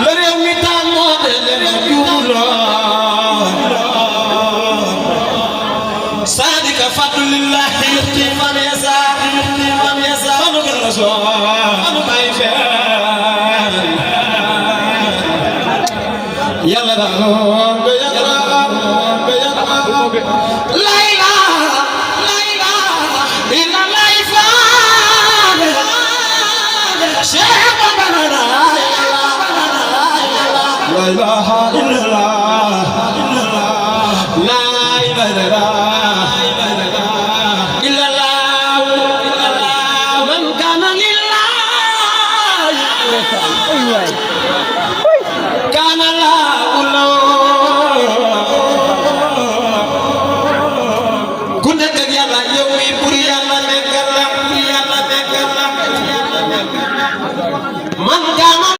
la réew mi taal moo de leen juuloon sadika fadlillahi yuti man yasa fanu gën la soo fanu bay fee yàlla daal nga yàlla layla illa layfa Cheikh Bamba la ilaha illallah la ilaha illallah man kana lillahi kana lahu ku nekk ak yàlla yow mi pour yàlla nekkal la man